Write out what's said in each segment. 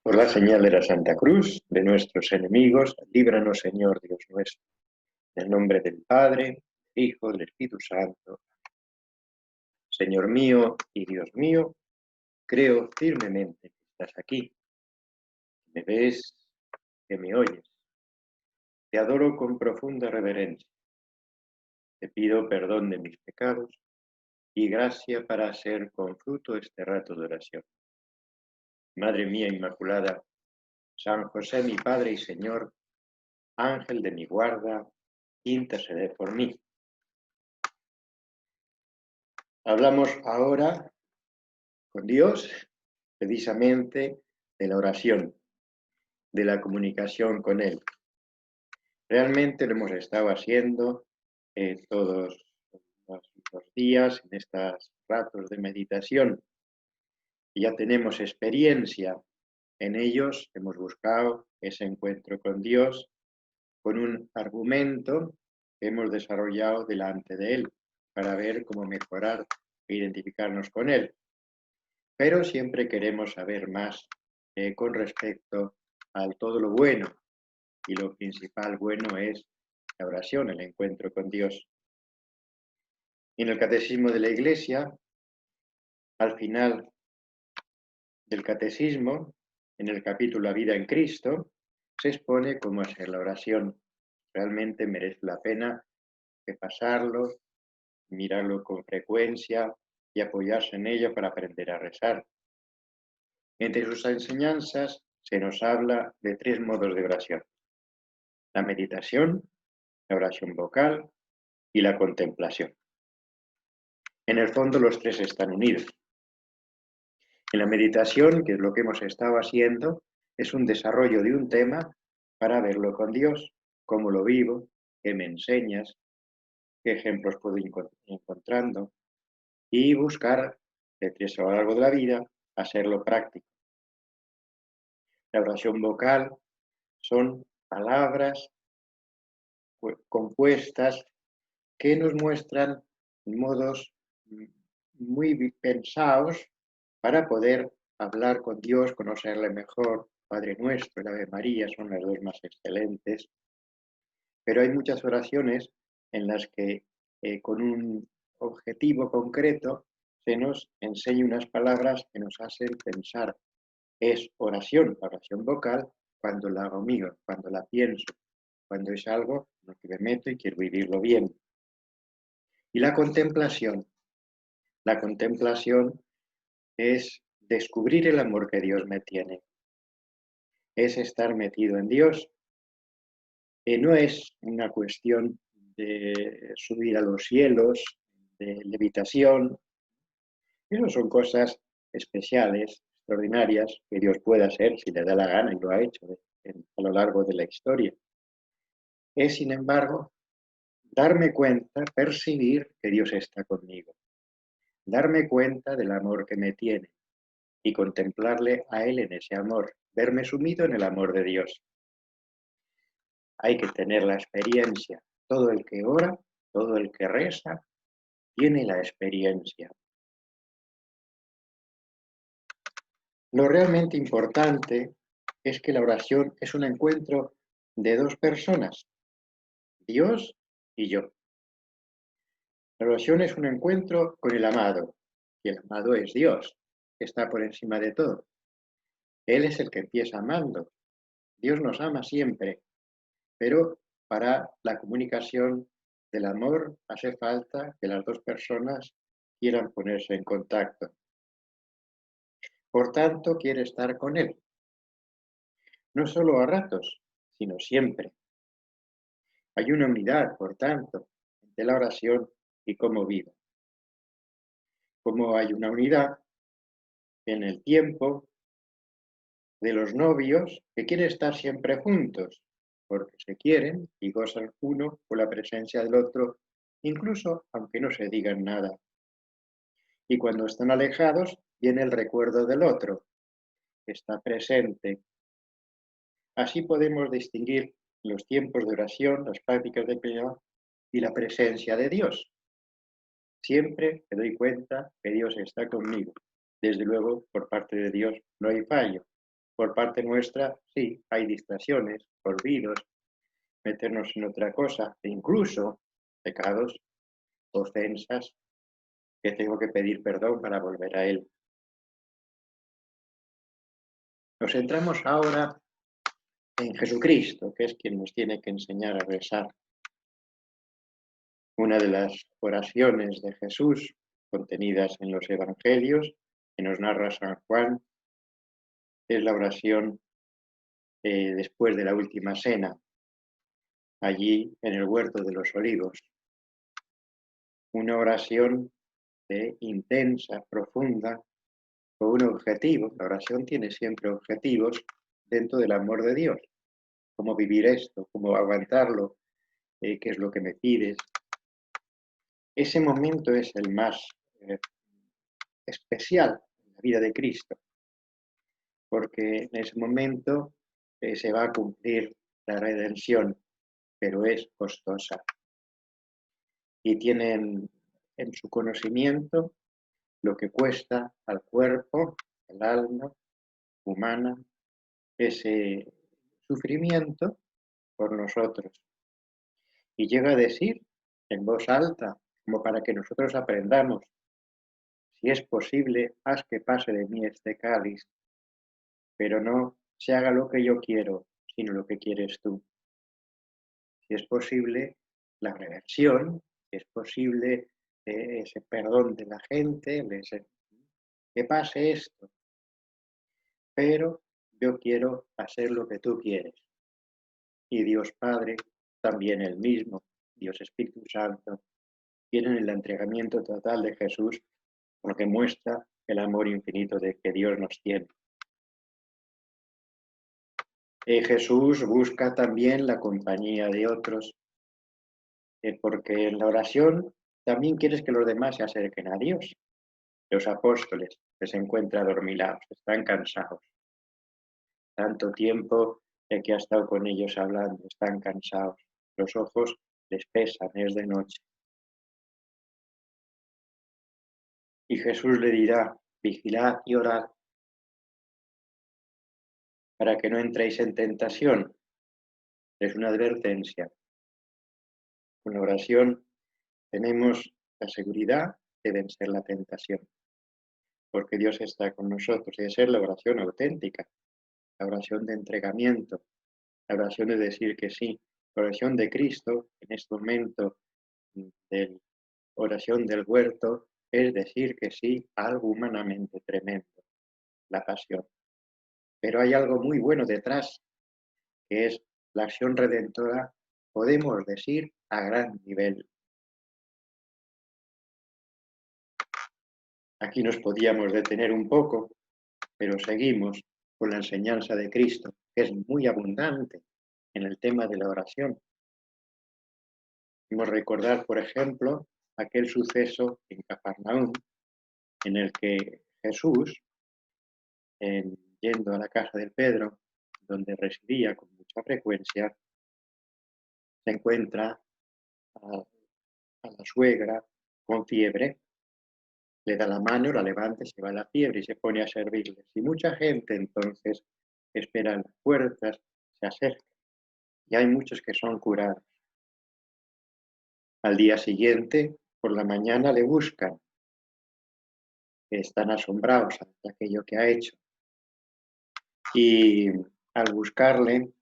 Por la señal de la Santa Cruz, de nuestros enemigos, líbranos, Señor Dios nuestro. En el nombre del Padre, del Hijo, del Espíritu Santo. Señor mío y Dios mío, creo firmemente que estás aquí, que me ves, que me oyes. Te adoro con profunda reverencia. Te pido perdón de mis pecados y gracia para hacer con fruto este rato de oración. Madre mía Inmaculada, San José mi Padre y Señor, Ángel de mi guarda, intercede por mí. Hablamos ahora con Dios precisamente de la oración, de la comunicación con Él. Realmente lo hemos estado haciendo todos los días en estos ratos de meditación. Ya tenemos experiencia en ellos, hemos buscado ese encuentro con Dios con un argumento que hemos desarrollado delante de Él para ver cómo mejorar e identificarnos con Él. Pero siempre queremos saber más con respecto a todo lo bueno, y lo principal bueno es la oración, el encuentro con Dios. En el Catecismo de la Iglesia, al final del Catecismo, en el capítulo La vida en Cristo, se expone cómo hacer la oración. Realmente merece la pena repasarlo, mirarlo con frecuencia y apoyarse en ello para aprender a rezar. Entre sus enseñanzas se nos habla de 3 modos de oración: la meditación, la oración vocal y la contemplación. En el fondo los 3 están unidos. En la meditación, que es lo que hemos estado haciendo, es un desarrollo de un tema para verlo con Dios, cómo lo vivo, qué me enseñas, qué ejemplos puedo ir encontrando, y buscar, a lo largo de la vida, hacerlo práctico. La oración vocal son palabras compuestas que nos muestran modos muy pensados para poder hablar con Dios, conocerle mejor. Padre Nuestro y la Ave María son las 2 más excelentes, pero hay muchas oraciones en las que con un objetivo concreto se nos enseña unas palabras que nos hacen pensar. Es oración, la oración vocal, cuando la hago mío, cuando la pienso, cuando es algo en lo que me meto y quiero vivirlo bien. Y la contemplación es descubrir el amor que Dios me tiene, es estar metido en Dios. No es una cuestión de subir a los cielos, de levitación. Eso son cosas especiales, extraordinarias, que Dios puede hacer si le da la gana, y lo ha hecho a lo largo de la historia. Es, sin embargo, darme cuenta, percibir que Dios está conmigo, darme cuenta del amor que me tiene y contemplarle a Él en ese amor, verme sumido en el amor de Dios. Hay que tener la experiencia. Todo el que ora, todo el que reza, tiene la experiencia. Lo realmente importante es que la oración es un encuentro de 2 personas, Dios y yo. La oración es un encuentro con el amado, y el amado es Dios, que está por encima de todo. Él es el que empieza amando. Dios nos ama siempre, pero para la comunicación del amor hace falta que las 2 personas quieran ponerse en contacto. Por tanto, quiere estar con Él, no solo a ratos, sino siempre. Hay una unidad, por tanto, entre la oración y cómo vivo. Como hay una unidad en el tiempo de los novios que quieren estar siempre juntos, porque se quieren y gozan uno con la presencia del otro, incluso aunque no se digan nada. Y cuando están alejados, viene el recuerdo del otro, que está presente. Así podemos distinguir los tiempos de oración, las prácticas de piedad y la presencia de Dios. Siempre me doy cuenta que Dios está conmigo. Desde luego, por parte de Dios no hay fallo. por parte nuestra, sí, hay distracciones, olvidos, meternos en otra cosa, e incluso pecados, ofensas, que tengo que pedir perdón para volver a Él. Nos centramos ahora en Jesucristo, que es quien nos tiene que enseñar a rezar. Una de las oraciones de Jesús contenidas en los Evangelios, que nos narra San Juan, es la oración después de la última cena, allí en el huerto de los olivos. Una oración intensa, profunda, con un objetivo. La oración tiene siempre objetivos dentro del amor de Dios. ¿Cómo vivir esto? ¿Cómo aguantarlo? ¿Qué es lo que me pides? Ese momento es el más especial en la vida de Cristo, porque en ese momento se va a cumplir la redención, pero es costosa. Y tienen en su conocimiento lo que cuesta al cuerpo, al alma humana, ese sufrimiento por nosotros. Y llega a decir en voz alta, como para que nosotros aprendamos, si es posible, haz que pase de mí este cáliz, pero no se haga lo que yo quiero, sino lo que quieres tú. Si es posible, la reversión, si es posible ese perdón de la gente, que pase esto, pero yo quiero hacer lo que tú quieres. Y Dios Padre, también el mismo, Dios Espíritu Santo, tienen el entregamiento total de Jesús, porque muestra el amor infinito de que Dios nos tiene. Jesús busca también la compañía de otros, porque en la oración también quieres que los demás se acerquen a Dios. Los apóstoles se encuentran adormilados, están cansados. Tanto tiempo que ha estado con ellos hablando, están cansados. Los ojos les pesan, es de noche. Y Jesús le dirá, vigilad y orad para que no entréis en tentación. Es una advertencia. Con la oración tenemos la seguridad de vencer la tentación, porque Dios está con nosotros. Debe ser la oración auténtica, la oración de entregamiento, la oración de decir que sí, la oración de Cristo en este momento de la oración del huerto es decir que sí a algo humanamente tremendo, la pasión. Pero hay algo muy bueno detrás, que es la acción redentora, podemos decir, a gran nivel. Aquí nos podíamos detener un poco, pero seguimos con la enseñanza de Cristo, que es muy abundante en el tema de la oración. Podemos recordar, por ejemplo, aquel suceso en Cafarnaúm, en el que Jesús, yendo a la casa de Pedro, donde residía con mucha frecuencia, se encuentra a la suegra con fiebre, le da la mano, la levanta, se va la fiebre y se pone a servirles. Y mucha gente entonces espera en las puertas, se acerca, y hay muchos que son curados. Al día siguiente, por la mañana, le buscan, están asombrados ante aquello que ha hecho. Y al buscarle,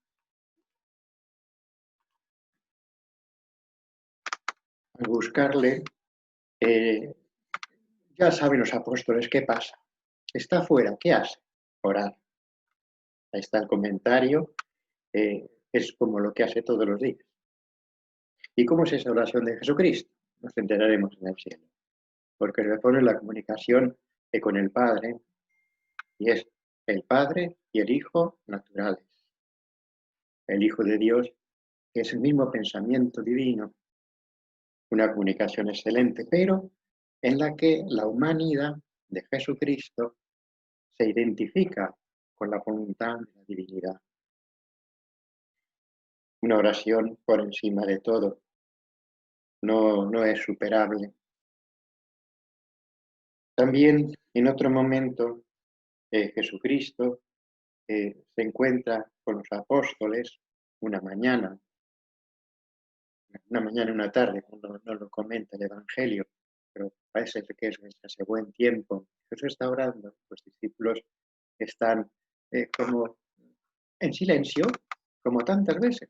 ya saben los apóstoles qué pasa. Está fuera, ¿qué hace? Orar. Ahí está el comentario, es como lo que hace todos los días. ¿Y cómo es esa oración de Jesucristo? Nos enteraremos en el cielo, porque se pone la comunicación con el Padre, y es el Padre y el Hijo naturales. El Hijo de Dios, que es el mismo pensamiento divino, una comunicación excelente, pero en la que la humanidad de Jesucristo se identifica con la voluntad de la divinidad. Una oración por encima de todo, no es superable. También en otro momento, Jesucristo que se encuentra con los apóstoles una mañana y una tarde, no lo comenta el Evangelio, pero parece que es ese buen tiempo. Jesús está orando, los discípulos están como en silencio, como tantas veces,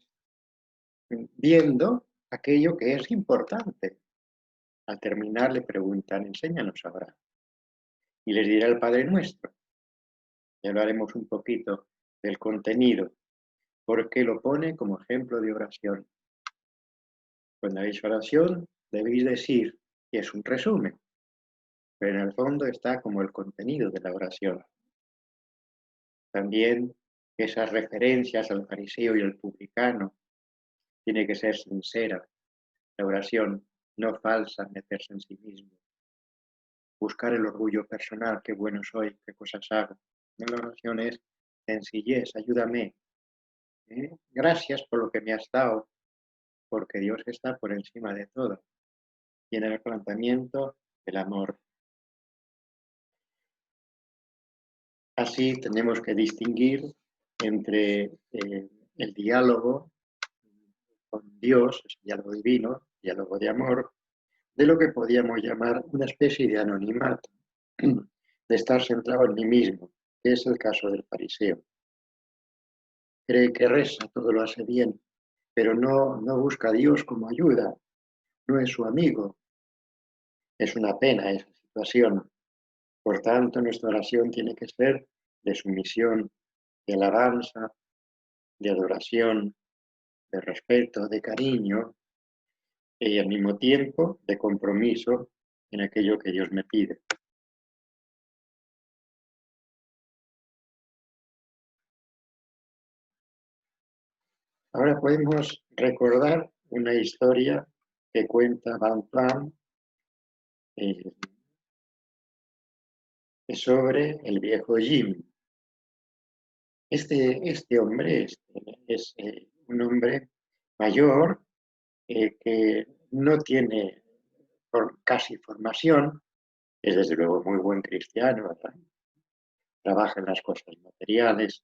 viendo aquello que es importante. Al terminar le preguntan, enséñanos ahora. Y les dirá el Padre Nuestro. Y hablaremos un poquito del contenido, porque lo pone como ejemplo de oración. Cuando hagáis oración, debéis decir, y es un resumen, pero en el fondo está como el contenido de la oración. También esas referencias al fariseo y al publicano tiene que ser sincera. La oración no falsa, meterse en sí mismo. Buscar el orgullo personal, qué bueno soy, qué cosas hago. La oración es sencillez, ayúdame. Gracias por lo que me has dado, porque Dios está por encima de todo. Y en el planteamiento, el amor. Así tenemos que distinguir entre el diálogo con Dios, el diálogo divino, diálogo de amor, de lo que podríamos llamar una especie de anonimato, de estar centrado en mí mismo, que es el caso del fariseo. Cree que reza, todo lo hace bien, pero no busca a Dios como ayuda, no es su amigo. Es una pena esa situación. Por tanto, nuestra oración tiene que ser de sumisión, de alabanza, de adoración, de respeto, de cariño y al mismo tiempo de compromiso en aquello que Dios me pide. Ahora podemos recordar una historia que cuenta Van Plan sobre el viejo Jim. Este hombre es un hombre mayor que no tiene casi formación, es desde luego muy buen cristiano, ¿verdad? Trabaja en las cosas materiales,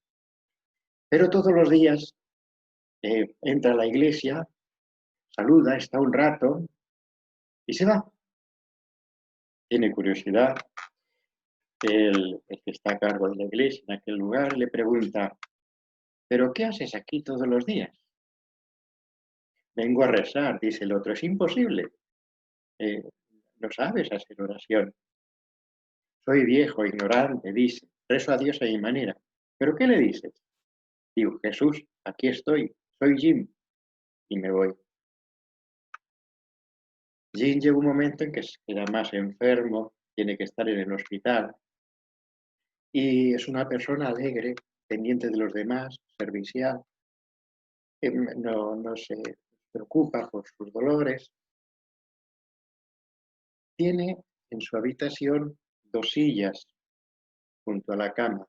pero todos los días entra a la iglesia, saluda, está un rato y se va. Tiene curiosidad, el que está a cargo de la iglesia en aquel lugar le pregunta, ¿pero qué haces aquí todos los días? Vengo a rezar, dice el otro, es imposible, no sabes hacer oración. Soy viejo, ignorante, dice, rezo a Dios a mi manera. ¿Pero qué le dices? Digo, Jesús, aquí estoy, soy Jim, y me voy. Jim llega un momento en que se queda más enfermo, tiene que estar en el hospital, y es una persona alegre, pendiente de los demás, servicial, que no se preocupa por sus dolores. Tiene en su habitación 2 sillas junto a la cama.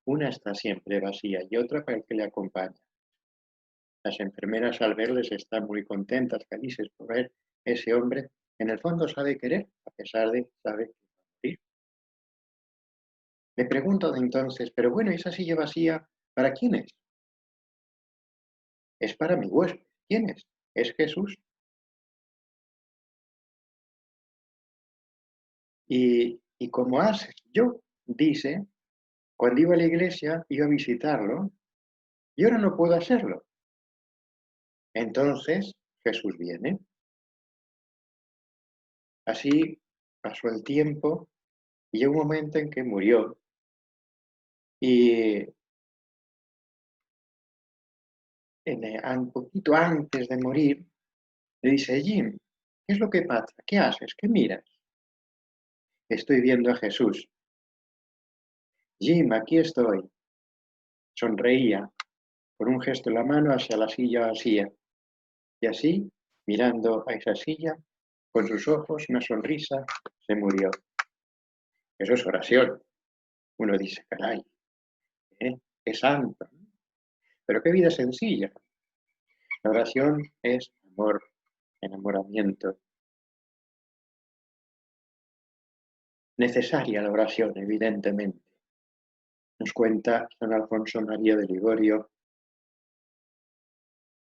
Una está siempre vacía y otra para el que le acompaña. Las enfermeras al verles están muy contentas, felices por ver ese hombre. En el fondo sabe querer, a pesar de sabe que va a morir. Me pregunto entonces, pero bueno, esa silla vacía, ¿para quién es? Es para mi huésped. ¿Quién es? Es Jesús. Y como haces, yo, dice, cuando iba a la iglesia, iba a visitarlo, y ahora no puedo hacerlo. Entonces, Jesús viene. Así pasó el tiempo y llegó un momento en que murió. Y un poquito antes de morir, le dice, Jim, ¿qué es lo que pasa? ¿Qué haces? ¿Qué miras? Estoy viendo a Jesús. Jim, aquí estoy. Sonreía con un gesto de la mano hacia la silla vacía. Y así, mirando a esa silla, con sus ojos, una sonrisa, se murió. Eso es oración. Uno dice, caray, qué santo. Pero qué vida sencilla. La oración es amor, enamoramiento. Necesaria la oración, evidentemente. Nos cuenta San Alfonso María de Ligorio: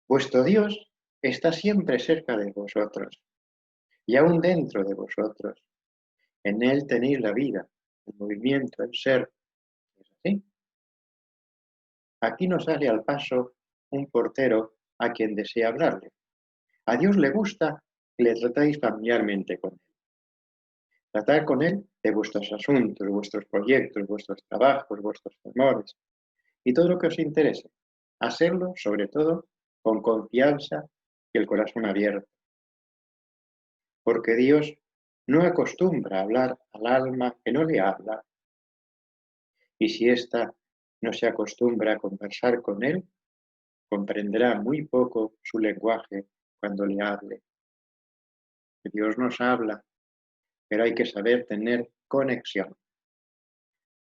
vuestro Dios está siempre cerca de vosotros y aún dentro de vosotros. En Él tenéis la vida, el movimiento, el ser. ¿Es así? Aquí nos sale al paso un portero a quien desea hablarle. A Dios le gusta que le tratáis familiarmente con Él. Tratar con Él de vuestros asuntos, vuestros proyectos, vuestros trabajos, vuestros temores y todo lo que os interese. Hacerlo, sobre todo, con confianza y el corazón abierto. Porque Dios no acostumbra a hablar al alma que no le habla. Y si ésta no se acostumbra a conversar con Él, comprenderá muy poco su lenguaje cuando le hable. Dios nos habla, pero hay que saber tener conexión.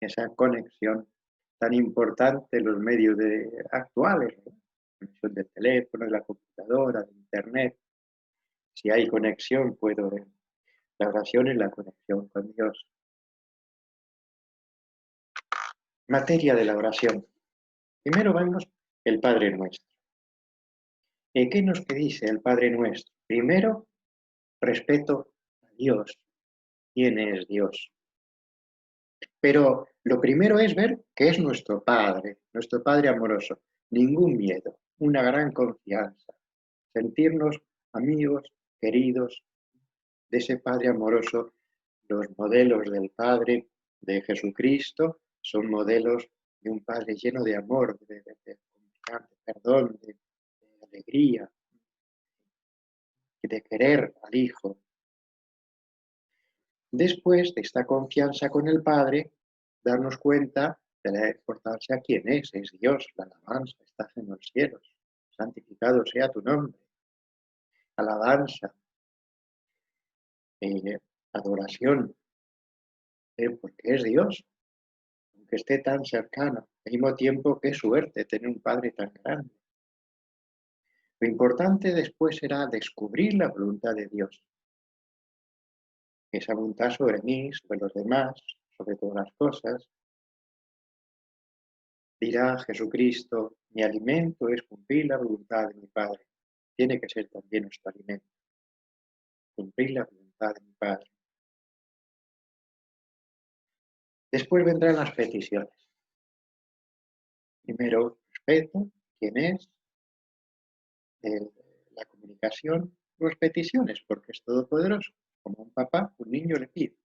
Esa conexión tan importante en los medios actuales, ¿no? La conexión del teléfono, de la computadora, de internet. Si hay conexión, puedo ver. La oración es la conexión con Dios. Materia de la oración. Primero vamos el Padre Nuestro. ¿Qué nos dice el Padre Nuestro? Primero, respeto a Dios. ¿Quién es Dios? Pero lo primero es ver que es nuestro Padre amoroso. Ningún miedo, una gran confianza. Sentirnos amigos, queridos de ese Padre amoroso. Los modelos del Padre de Jesucristo son modelos de un Padre lleno de amor, de perdón, de alegría, de querer al Hijo. Después de esta confianza con el Padre, darnos cuenta de la importancia de quién es Dios, la alabanza, estás en los cielos, santificado sea tu nombre, alabanza, adoración, porque es Dios, aunque esté tan cercano, al mismo tiempo qué suerte tener un Padre tan grande. Lo importante después será descubrir la voluntad de Dios, esa voluntad sobre mí, sobre los demás, sobre todas las cosas. Dirá Jesucristo, mi alimento es cumplir la voluntad de mi Padre. Tiene que ser también nuestro alimento, cumplir la voluntad de mi Padre. Después vendrán las peticiones. Primero, respeto, quién es, la comunicación, las peticiones, porque es todopoderoso. Como un papá, un niño le pide.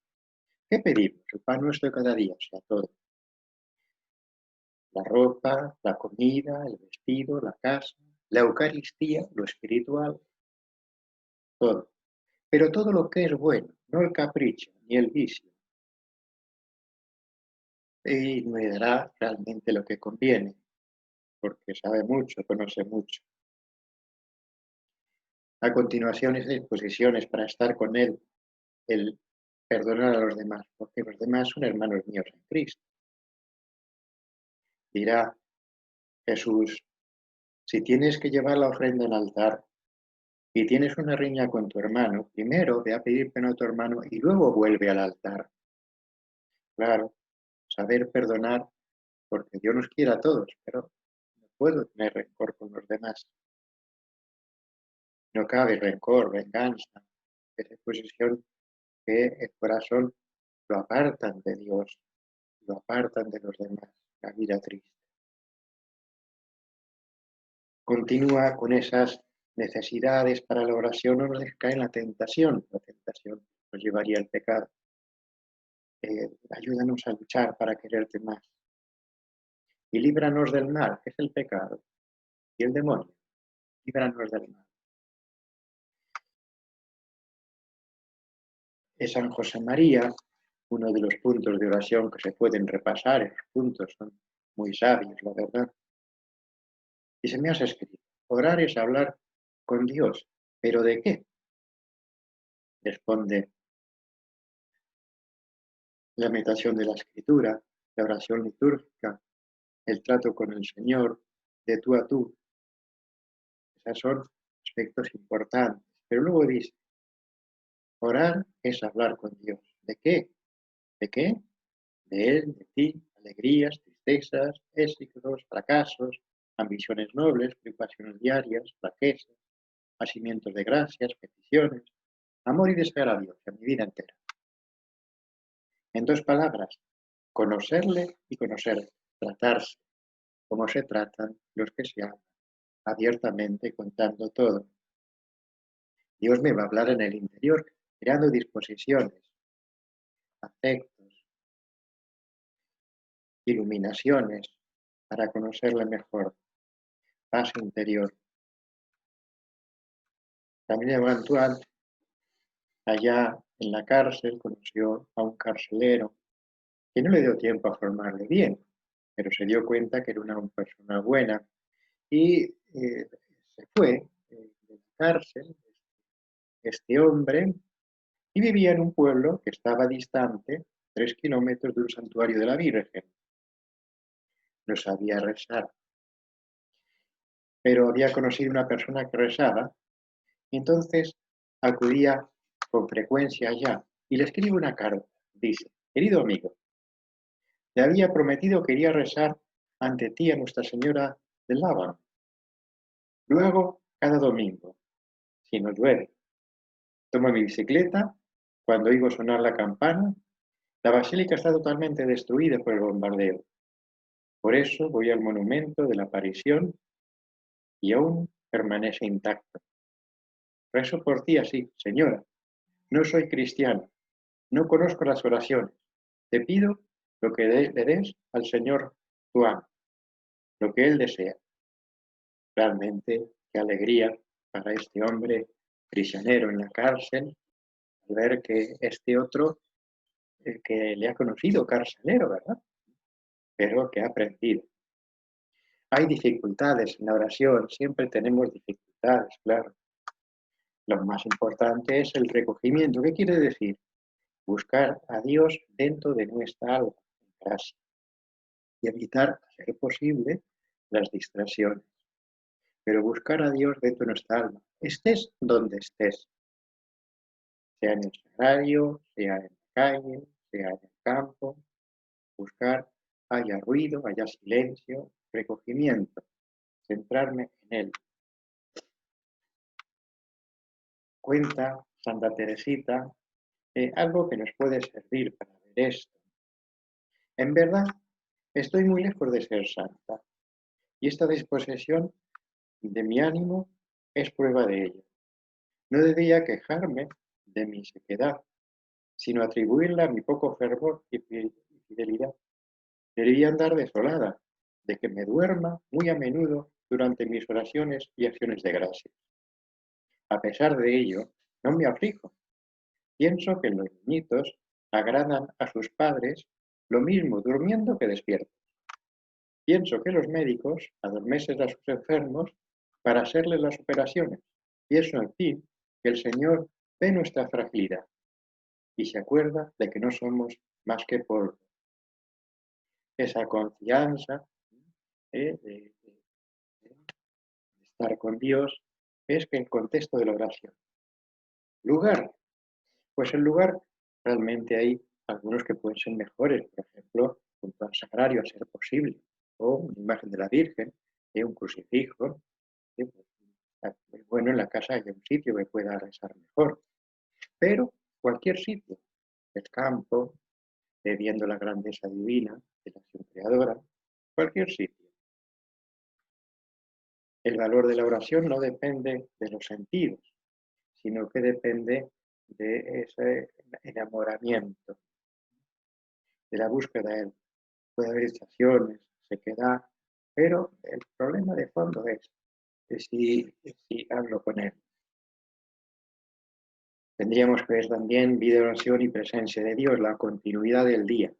¿Qué pedimos? El pan nuestro de cada día, o sea, todo. La ropa, la comida, el vestido, la casa, la Eucaristía, lo espiritual, todo. Pero todo lo que es bueno, no el capricho ni el vicio, y me dará realmente lo que conviene, porque sabe mucho, conoce mucho. A continuación, esas disposiciones para estar con Él, el perdonar a los demás, porque los demás son hermanos míos en Cristo. Dirá Jesús, si tienes que llevar la ofrenda al altar y tienes una riña con tu hermano, primero ve a pedir perdón a tu hermano y luego vuelve al altar. Claro, saber perdonar, porque Dios nos quiere a todos, pero no puedo tener rencor con los demás. No cabe rencor, venganza, esa posición que el corazón lo apartan de Dios, lo apartan de los demás, la vida triste. Continúa con esas necesidades para la oración, no nos deja caer en la tentación nos llevaría al pecado. Ayúdanos a luchar para quererte más. Y líbranos del mal, que es el pecado, y el demonio, líbranos del mal. Es San José María, uno de los puntos de oración que se pueden repasar, esos puntos son muy sabios, la verdad. Y se me hace escrito, orar es hablar con Dios, ¿pero de qué? Responde la meditación de la Escritura, la oración litúrgica, el trato con el Señor, de tú a tú. Esos son aspectos importantes. Pero luego dice, orar es hablar con Dios. ¿De qué? ¿De qué? De Él, de ti, alegrías, tristezas, éxitos, fracasos, ambiciones nobles, preocupaciones diarias, flaquezas, hacimientos de gracias, peticiones, amor y desagravio de mi vida entera. En dos palabras, conocerle y conocer, tratarse, como se tratan los que se aman, abiertamente contando todo. Dios me va a hablar en el interior, creando disposiciones, afectos, iluminaciones para conocerle mejor, paz interior. También Antoine, allá en la cárcel, conoció a un carcelero que no le dio tiempo a formarle bien, pero se dio cuenta que era una persona buena y se fue de la cárcel este hombre y vivía en un pueblo que estaba distante 3 kilómetros de un santuario de la Virgen. No sabía rezar, pero había conocido una persona que rezaba y entonces acudía con frecuencia allá y le escribe una carta. Dice: querido amigo, te había prometido que iría a rezar ante ti a Nuestra Señora del Lábaro. Lo hago cada domingo, si no llueve. Tomo mi bicicleta, cuando oigo sonar la campana, la basílica está totalmente destruida por el bombardeo. Por eso voy al monumento de la aparición y aún permanece intacto. Rezo por ti así, señora. No soy cristiano, no conozco las oraciones. Te pido lo que le des al Señor tu amo, lo que Él desea. Realmente, qué alegría para este hombre prisionero en la cárcel, al ver que este otro, que le ha conocido carcelero, ¿verdad? Pero que ha aprendido. Hay dificultades en la oración, siempre tenemos dificultades, claro. Lo más importante es el recogimiento. ¿Qué quiere decir? Buscar a Dios dentro de nuestra alma, en gracia, y evitar, a ser posible, las distracciones. Pero buscar a Dios dentro de nuestra alma, estés donde estés, sea en el sagrario, sea en la calle, sea en el campo, buscar, haya ruido, haya silencio, recogimiento, centrarme en Él. Cuenta Santa Teresita algo que nos puede servir para ver esto. En verdad, estoy muy lejos de ser santa, y esta disposición de mi ánimo es prueba de ello. No debía quejarme de mi sequedad, sino atribuirla a mi poco fervor y fidelidad. Debía andar desolada, de que me duerma muy a menudo durante mis oraciones y acciones de gracias. A pesar de ello, no me aflijo. Pienso que los niñitos agradan a sus padres lo mismo durmiendo que despiertos. Pienso que los médicos adormecen a sus enfermos para hacerles las operaciones. Pienso, en fin, que el Señor ve nuestra fragilidad y se acuerda de que no somos más que polvo. Esa confianza de estar con Dios es que el contexto de la oración. Lugar. Pues el lugar realmente hay algunos que pueden ser mejores, por ejemplo, junto al sagrario a ser posible, o una imagen de la Virgen, un crucifijo. Pues, bueno, en la casa hay un sitio que pueda rezar mejor, pero cualquier sitio, el campo, viendo la grandeza divina de la acción creadora, cualquier sitio. El valor de la oración no depende de los sentidos, sino que depende de ese enamoramiento, de la búsqueda de Él. Puede haber estaciones, sequedad, pero el problema de fondo es si hablo con Él. Tendríamos que ver también vida de oración y presencia de Dios, la continuidad del día,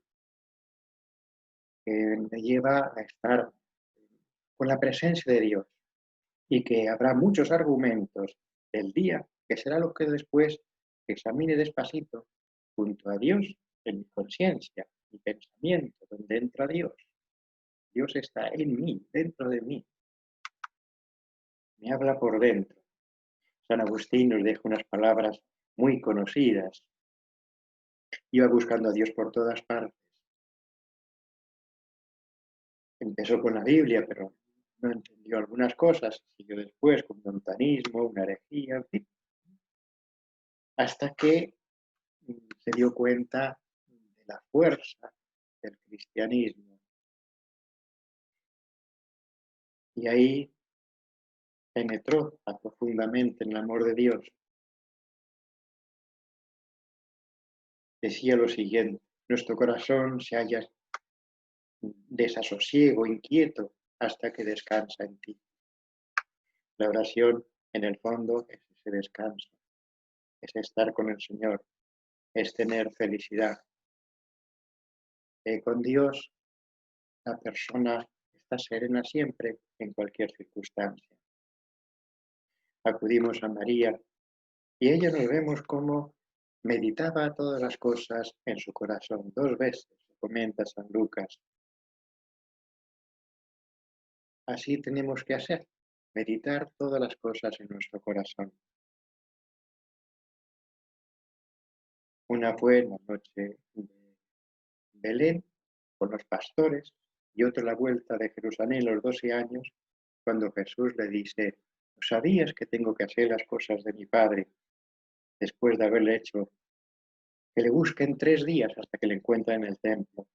que me lleva a estar con la presencia de Dios y que habrá muchos argumentos del día que será lo que después examine despacito junto a Dios en mi conciencia, mi pensamiento, donde entra Dios. Dios está en mí, dentro de mí. Me habla por dentro. San Agustín nos deja unas palabras muy conocidas. Iba buscando a Dios por todas partes. Empezó con la Biblia, pero no entendió algunas cosas, siguió después con montanismo, una herejía, en fin, hasta que se dio cuenta de la fuerza del cristianismo. Y ahí penetró profundamente en el amor de Dios. Decía lo siguiente: nuestro corazón se halla desasosiego, inquieto, hasta que descansa en ti. La oración, en el fondo, es ese descanso, es estar con el Señor, es tener felicidad. Con Dios, la persona está serena siempre, en cualquier circunstancia. Acudimos a María y ella nos vemos cómo meditaba todas las cosas en su corazón. 2 veces comenta San Lucas. Así tenemos que hacer, meditar todas las cosas en nuestro corazón. Una fue en la noche de Belén con los pastores y otra la vuelta de Jerusalén los 12 años, cuando Jesús le dice: ¿sabías que tengo que hacer las cosas de mi Padre? Después de haberle hecho que le busquen 3 días hasta que le encuentren en el templo.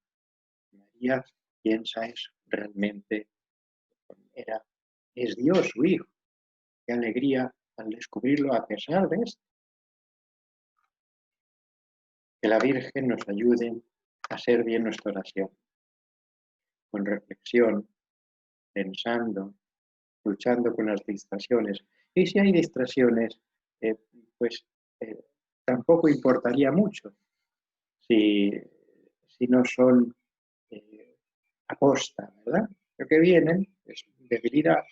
María piensa eso, realmente es Dios su Hijo. Qué alegría al descubrirlo a pesar de esto. Que la Virgen nos ayude a hacer bien nuestra oración, con reflexión, pensando, luchando con las distracciones. Y si hay distracciones, pues tampoco importaría mucho si no son aposta, ¿verdad? Lo que vienen es debilidad,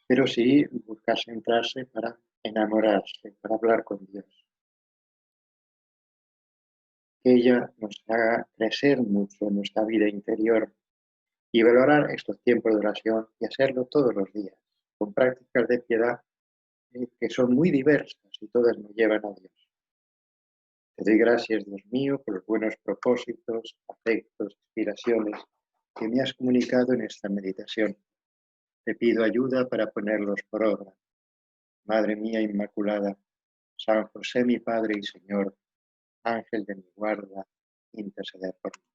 pero sí buscar centrarse para enamorarse, para hablar con Dios. Que ella nos haga crecer mucho en nuestra vida interior y valorar estos tiempos de oración y hacerlo todos los días, con prácticas de piedad que son muy diversas y todas nos llevan a Dios. Te doy gracias, Dios mío, por los buenos propósitos, afectos, inspiraciones que me has comunicado en esta meditación. Te pido ayuda para ponerlos por obra. Madre mía Inmaculada, San José mi Padre y Señor, Ángel de mi guarda, interceder por mí.